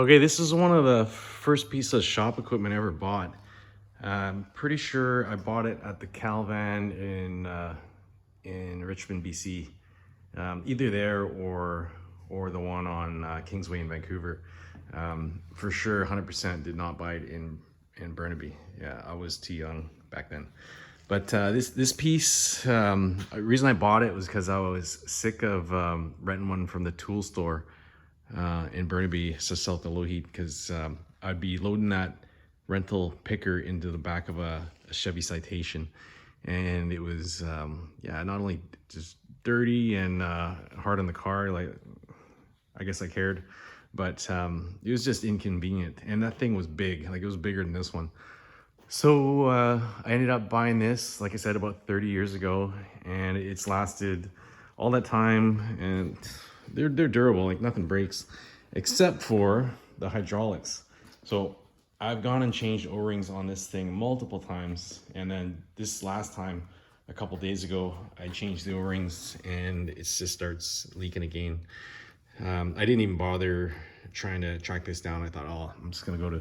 Okay, this is one of the first pieces of shop equipment I ever bought. I'm pretty sure I bought it at the Calvan in Richmond, BC. Either there or the one on Kingsway in Vancouver. For sure, 100% did not buy it in Burnaby. Yeah, I was too young back then. But this piece, the reason I bought it was because I was sick of renting one from the tool store in Burnaby, south of low heat, because I'd be loading that rental picker into the back of a Chevy Citation, and it was yeah, not only just dirty and hard on the car, like I guess I cared, but it was just inconvenient, and that thing was big, like it was bigger than this one. So I ended up buying this, like I said, about 30 years ago, and it's lasted all that time, and they're durable, like nothing breaks, except for the hydraulics. So I've gone and changed O-rings on this thing multiple times, and then this last time, a couple days ago, I changed the O-rings, and it just starts leaking again. I didn't even bother trying to track this down. I thought, oh, I'm just gonna go to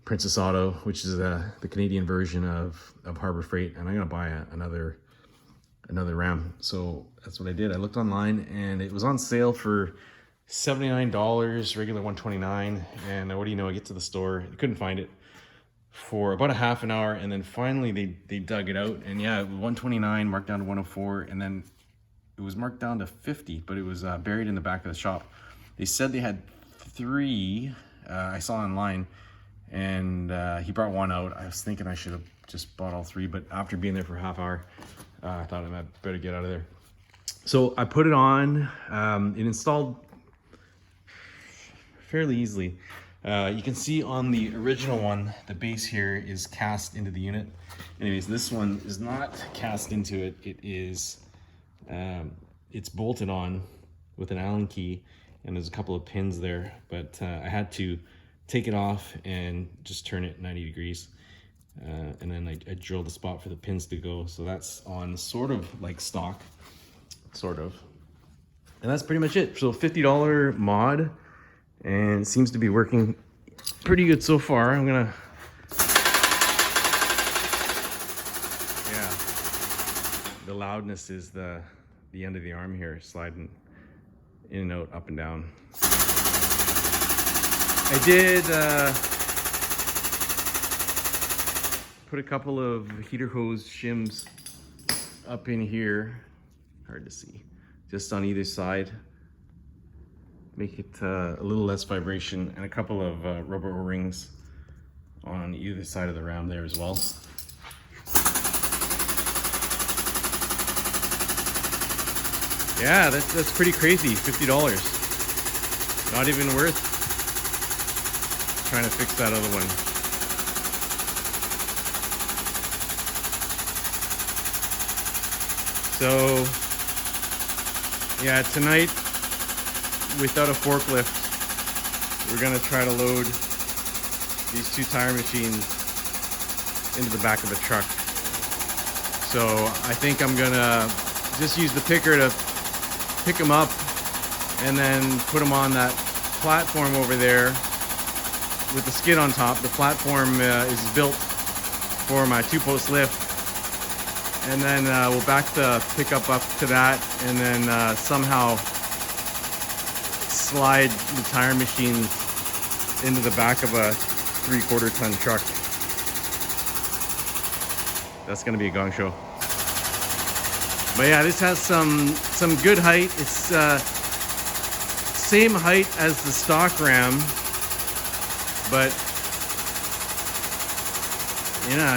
Princessauto, which is the Canadian version of Harbor Freight, and I'm gonna buy another Ram. So that's what I did. I looked online, and it was on sale for $79, regular $129. And what do you know? I get to the store, I couldn't find it for about a half an hour, and then finally they dug it out, and yeah, $129 marked down to $104, and then it was marked down to $50, but it was buried in the back of the shop. They said they had three. I saw online, and he brought one out. I was thinking I should have just bought all three, but after being there for a half hour, I thought I better get out of there. So I put it on. It installed fairly easily. You can see on the original one, the base here is cast into the unit. Anyways, this one is not cast into it. It is, it's bolted on with an Allen key, and there's a couple of pins there, but I had to take it off and just turn it 90 degrees. And then I drilled the spot for the pins to go. So that's on sort of like stock, sort of. And that's pretty much it. So $50 mod, and it seems to be working pretty good so far. I'm gonna, yeah, the loudness is the end of the arm here, sliding in and out, up and down. I did put a couple of heater hose shims up in here, hard to see, just on either side, make it a little less vibration, and a couple of rubber O-rings on either side of the ram there as well. Yeah, that's pretty crazy. $50, not even worth trying to fix that other one. So yeah, tonight, without a forklift, we're gonna try to load these two tire machines into the back of the truck. So I think I'm gonna just use the picker to pick them up and then put them on that platform over there with the skid on top. The platform is built for my 2-post lift, and then we'll back the pickup up to that, and then somehow slide the tire machines into the back of a 3/4 ton truck. That's gonna be a gong show. But yeah, this has some good height. It's same height as the stock Ram, but you know,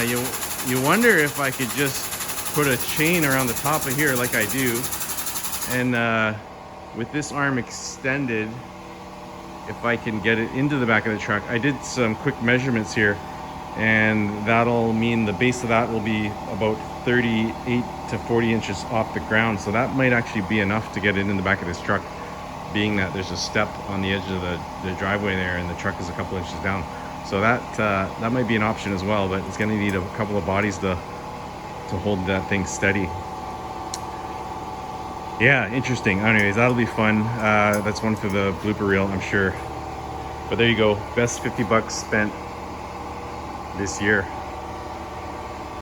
you wonder if I could just put a chain around the top of here like I do, and with this arm extended, if I can get it into the back of the truck. I did some quick measurements here, and that'll mean the base of that will be about 38 to 40 inches off the ground. So that might actually be enough to get it in the back of this truck, being that there's a step on the edge of the driveway there, and the truck is a couple inches down. So that might be an option as well, but it's gonna need a couple of bodies to hold that thing steady. Yeah, interesting. Anyways, that'll be fun. That's one for the blooper reel, I'm sure. But there you go, best 50 bucks spent this year.